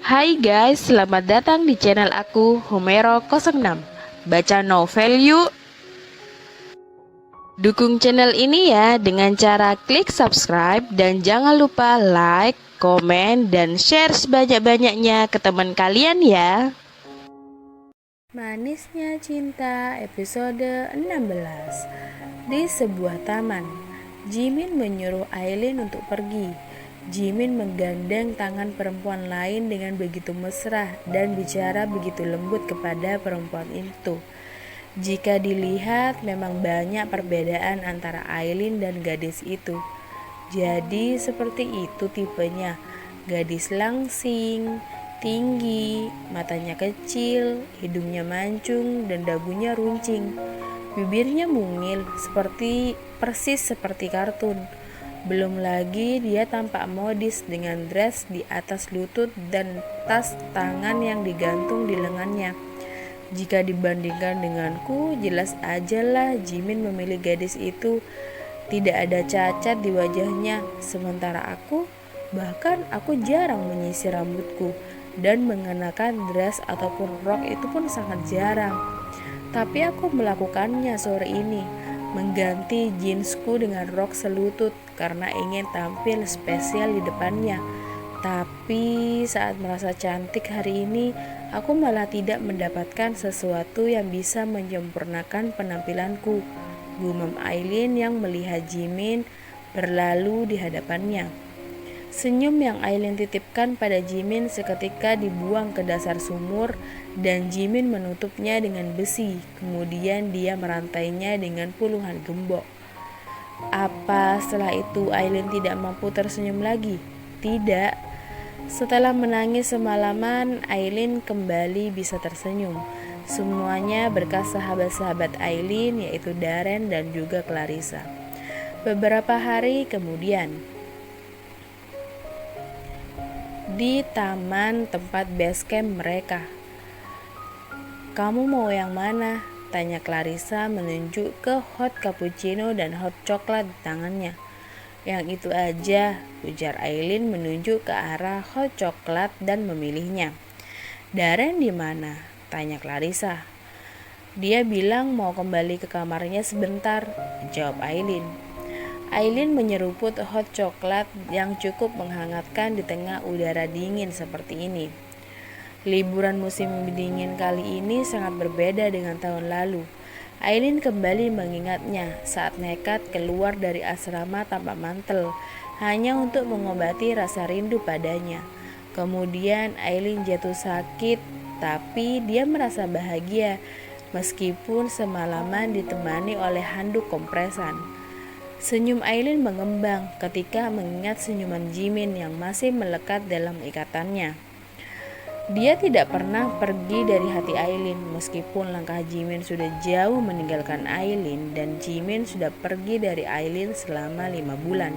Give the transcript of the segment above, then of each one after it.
Hai guys, selamat datang di channel aku Homero06. Baca novel yuk. Dukung channel ini ya dengan cara klik subscribe dan jangan lupa like, komen, dan share sebanyak-banyaknya ke teman kalian ya. Manisnya Cinta episode 16. Di sebuah taman, Jimin menyuruh Aileen untuk pergi. Jimin menggandeng tangan perempuan lain dengan begitu mesra dan bicara begitu lembut kepada perempuan itu. Jika dilihat memang banyak perbedaan antara Aileen dan gadis itu. Jadi seperti itu tipenya. Gadis langsing, tinggi, matanya kecil, hidungnya mancung, dan dagunya runcing. Bibirnya mungil, persis seperti kartun. Belum lagi dia tampak modis dengan dress di atas lutut dan tas tangan yang digantung di lengannya. Jika dibandingkan denganku, jelas aja lah Jimin memilih gadis itu. Tidak ada cacat di wajahnya, sementara bahkan aku jarang menyisir rambutku dan mengenakan dress ataupun rok itu pun sangat jarang. Tapi aku melakukannya sore ini, mengganti jeansku dengan rok selutut karena ingin tampil spesial di depannya. Tapi saat merasa cantik hari ini, aku malah tidak mendapatkan sesuatu yang bisa menyempurnakan penampilanku. Gumam Aileen yang melihat Jimin berlalu di hadapannya. Senyum yang Aileen titipkan pada Jimin seketika dibuang ke dasar sumur dan Jimin menutupnya dengan besi. Kemudian dia merantainya dengan puluhan gembok. Apa setelah itu Aileen tidak mampu tersenyum lagi? Tidak. Setelah menangis semalaman, Aileen kembali bisa tersenyum. Semuanya berkat sahabat-sahabat Aileen yaitu Darren dan juga Clarissa. Beberapa hari kemudian, di taman tempat base camp mereka. "Kamu mau yang mana?" tanya Clarissa menunjuk ke hot cappuccino dan hot coklat di tangannya. "Yang itu aja," ujar Aileen menunjuk ke arah hot coklat dan memilihnya. "Darren di mana?" tanya Clarissa. "Dia bilang mau kembali ke kamarnya sebentar," jawab Aileen. Aileen menyeruput hot coklat yang cukup menghangatkan di tengah udara dingin seperti ini. Liburan musim dingin kali ini sangat berbeda dengan tahun lalu. Aileen kembali mengingatnya saat nekat keluar dari asrama tanpa mantel, hanya untuk mengobati rasa rindu padanya. Kemudian Aileen jatuh sakit, tapi dia merasa bahagia meskipun semalaman ditemani oleh handuk kompresan. Senyum Aileen mengembang ketika mengingat senyuman Jimin yang masih melekat dalam ikatannya. Dia tidak pernah pergi dari hati Aileen meskipun langkah Jimin sudah jauh meninggalkan Aileen dan Jimin sudah pergi dari Aileen selama 5 bulan.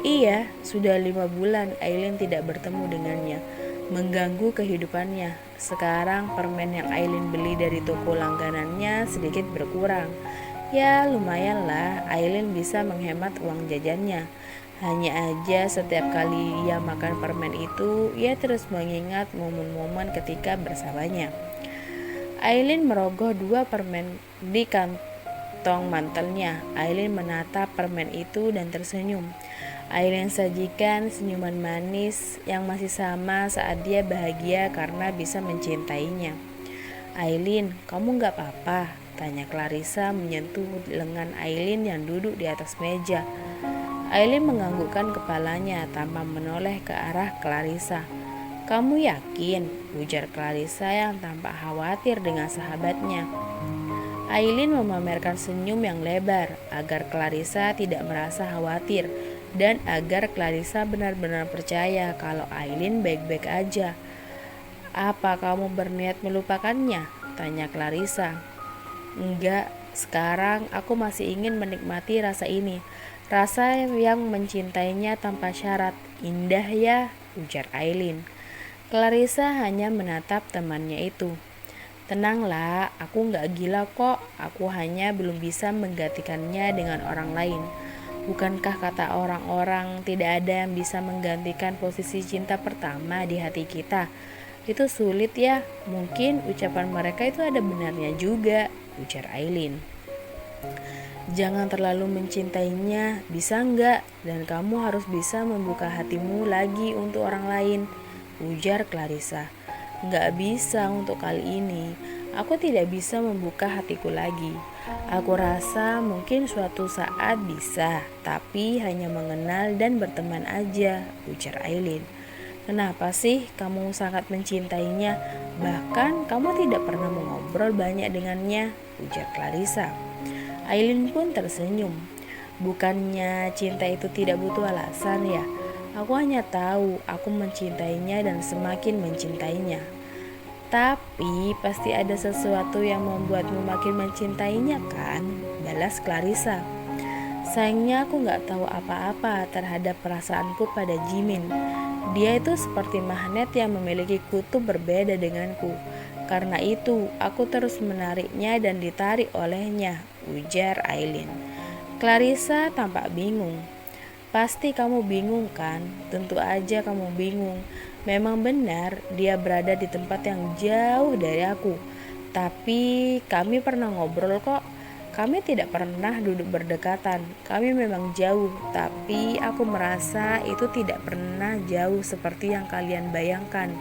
Iya, sudah 5 bulan Aileen tidak bertemu dengannya, mengganggu kehidupannya. Sekarang permen yang Aileen beli dari toko langganannya sedikit berkurang. Ya lumayan lah, Aileen bisa menghemat uang jajannya. Hanya aja setiap kali ia makan permen itu, ia terus mengingat momen-momen ketika bersamanya. Aileen merogoh 2 permen di kantong mantelnya. Aileen menatap permen itu dan tersenyum. Aileen sajikan senyuman manis yang masih sama saat dia bahagia karena bisa mencintainya. "Aileen, kamu gak apa-apa?" tanya Clarissa menyentuh lengan Aileen yang duduk di atas meja. Aileen menganggukkan kepalanya tanpa menoleh ke arah Clarissa. "Kamu yakin?" ujar Clarissa yang tampak khawatir dengan sahabatnya. Aileen memamerkan senyum yang lebar agar Clarissa tidak merasa khawatir dan agar Clarissa benar-benar percaya kalau Aileen baik-baik aja. "Apa kamu berniat melupakannya?" tanya Clarissa. "Enggak, sekarang aku masih ingin menikmati rasa ini. Rasa yang mencintainya tanpa syarat. Indah ya," ujar Aileen. Clarissa hanya menatap temannya itu. "Tenanglah, aku gak gila kok. Aku hanya belum bisa menggantikannya dengan orang lain. Bukankah kata orang-orang tidak ada yang bisa menggantikan posisi cinta pertama di hati kita? Itu sulit ya, mungkin ucapan mereka itu ada benarnya juga, ujar Aileen. Jangan terlalu mencintainya, bisa enggak? Dan kamu harus bisa membuka hatimu lagi untuk orang lain, ujar Clarissa. Enggak bisa untuk kali ini, aku tidak bisa membuka hatiku lagi. Aku rasa mungkin suatu saat bisa, tapi hanya mengenal dan berteman aja, ujar Aileen. Kenapa sih kamu sangat mencintainya? Bahkan kamu tidak pernah mengobrol banyak dengannya, ujar Clarissa. Aileen pun tersenyum. Bukannya cinta itu tidak butuh alasan ya? Aku hanya tahu aku mencintainya dan semakin mencintainya. Tapi pasti ada sesuatu yang membuatmu makin mencintainya kan? Balas Clarissa. Sayangnya aku gak tahu apa-apa terhadap perasaanku pada Jimin. Dia itu seperti magnet yang memiliki kutub berbeda denganku. Karena itu aku terus menariknya dan ditarik olehnya, ujar Aileen. Clarissa tampak bingung. Pasti kamu bingung kan? Tentu aja kamu bingung. Memang benar dia berada di tempat yang jauh dari aku. Tapi kami pernah ngobrol kok. Kami tidak pernah duduk berdekatan. Kami memang jauh, tapi aku merasa itu tidak pernah jauh seperti yang kalian bayangkan.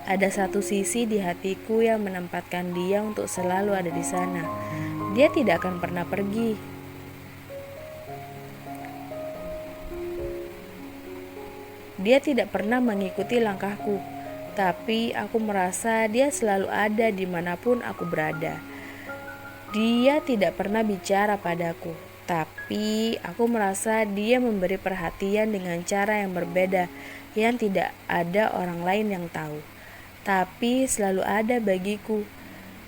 Ada satu sisi di hatiku yang menempatkan dia untuk selalu ada di sana. Dia tidak akan pernah pergi. Dia tidak pernah mengikuti langkahku, tapi aku merasa dia selalu ada dimanapun aku berada. Dia tidak pernah bicara padaku, tapi aku merasa dia memberi perhatian dengan cara yang berbeda yang tidak ada orang lain yang tahu. Tapi selalu ada bagiku.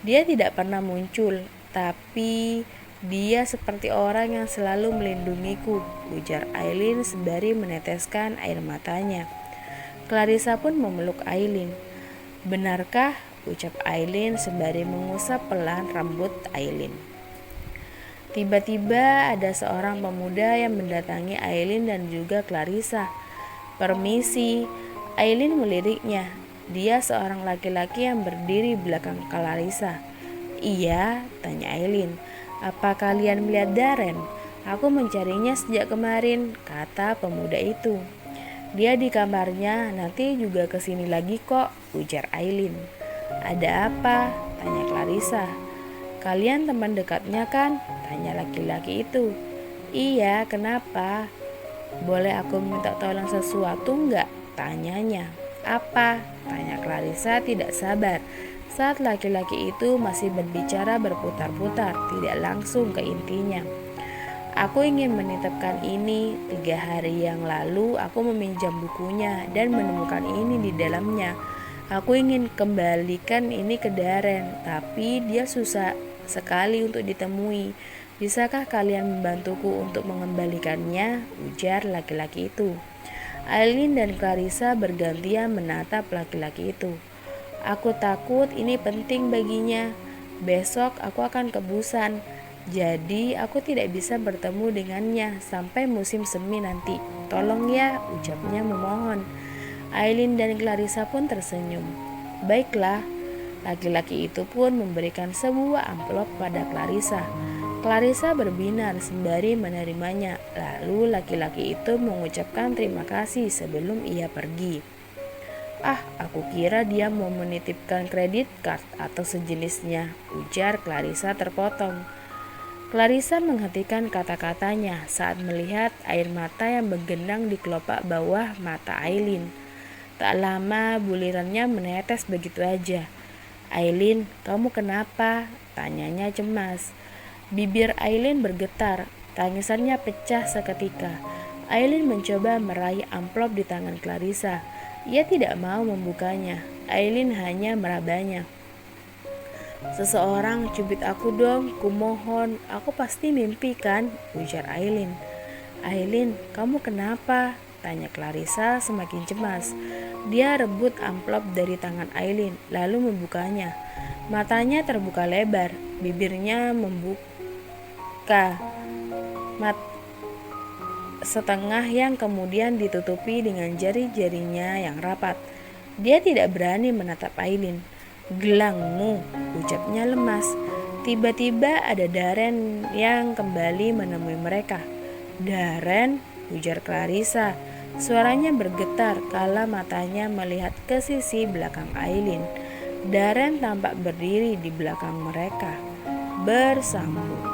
Dia tidak pernah muncul, tapi dia seperti orang yang selalu melindungiku, ujar Aileen sembari meneteskan air matanya. Clarissa pun memeluk Aileen. Benarkah? Ucap Aileen sembari mengusap pelan rambut Aileen. Tiba-tiba ada seorang pemuda yang mendatangi Aileen dan juga Clarissa. Permisi, Aileen meliriknya. Dia seorang laki-laki yang berdiri belakang Clarissa. Iya, tanya Aileen. Apa kalian melihat Darren? Aku mencarinya sejak kemarin, kata pemuda itu. Dia di kamarnya, nanti juga kesini lagi kok, ujar Aileen. Ada apa? Tanya Clarissa. Kalian teman dekatnya kan? Tanya laki-laki itu. Iya, kenapa? Boleh aku minta tolong sesuatu enggak? Tanyanya. Apa? Tanya Clarissa tidak sabar. Saat laki-laki itu masih berbicara berputar-putar, tidak langsung ke intinya. Aku ingin menitipkan ini. 3 hari yang lalu aku meminjam bukunya dan menemukan ini di dalamnya. Aku ingin kembalikan ini ke Darren, tapi dia susah sekali untuk ditemui. Bisakah kalian membantuku untuk mengembalikannya? Ujar laki-laki itu. Aileen dan Clarissa bergantian menatap laki-laki itu. Aku takut ini penting baginya. Besok aku akan ke Busan, jadi aku tidak bisa bertemu dengannya sampai musim semi nanti. Tolong ya, ucapnya memohon. Aileen dan Clarissa pun tersenyum. Baiklah, laki-laki itu pun memberikan sebuah amplop pada Clarissa. Clarissa berbinar sembari menerimanya. Lalu laki-laki itu mengucapkan terima kasih sebelum ia pergi. Aku kira dia mau menitipkan kredit card atau sejenisnya, ujar Clarissa terpotong. Clarissa menghentikan kata-katanya saat melihat air mata yang menggenang di kelopak bawah mata Aileen. Tak lama bulirannya menetes begitu aja. Aileen, kamu kenapa? Tanyanya cemas. Bibir Aileen bergetar, tangisannya pecah seketika. Aileen mencoba meraih amplop di tangan Clarissa. Ia tidak mau membukanya. Aileen hanya merabanya. Seseorang cubit aku dong, kumohon. Aku pasti mimpi kan? Ujar Aileen. Aileen, kamu kenapa? Tanya Clarissa semakin cemas. Dia rebut amplop dari tangan Aileen, lalu membukanya. Matanya terbuka lebar, bibirnya membuka. setengah yang kemudian ditutupi dengan jari-jarinya yang rapat. Dia tidak berani menatap Aileen. "Gelangmu," ucapnya lemas. Tiba-tiba ada Darren yang kembali menemui mereka. "Darren," ujar Clarissa. Suaranya bergetar kala matanya melihat ke sisi belakang Aileen. Darren tampak berdiri di belakang mereka, bersambung.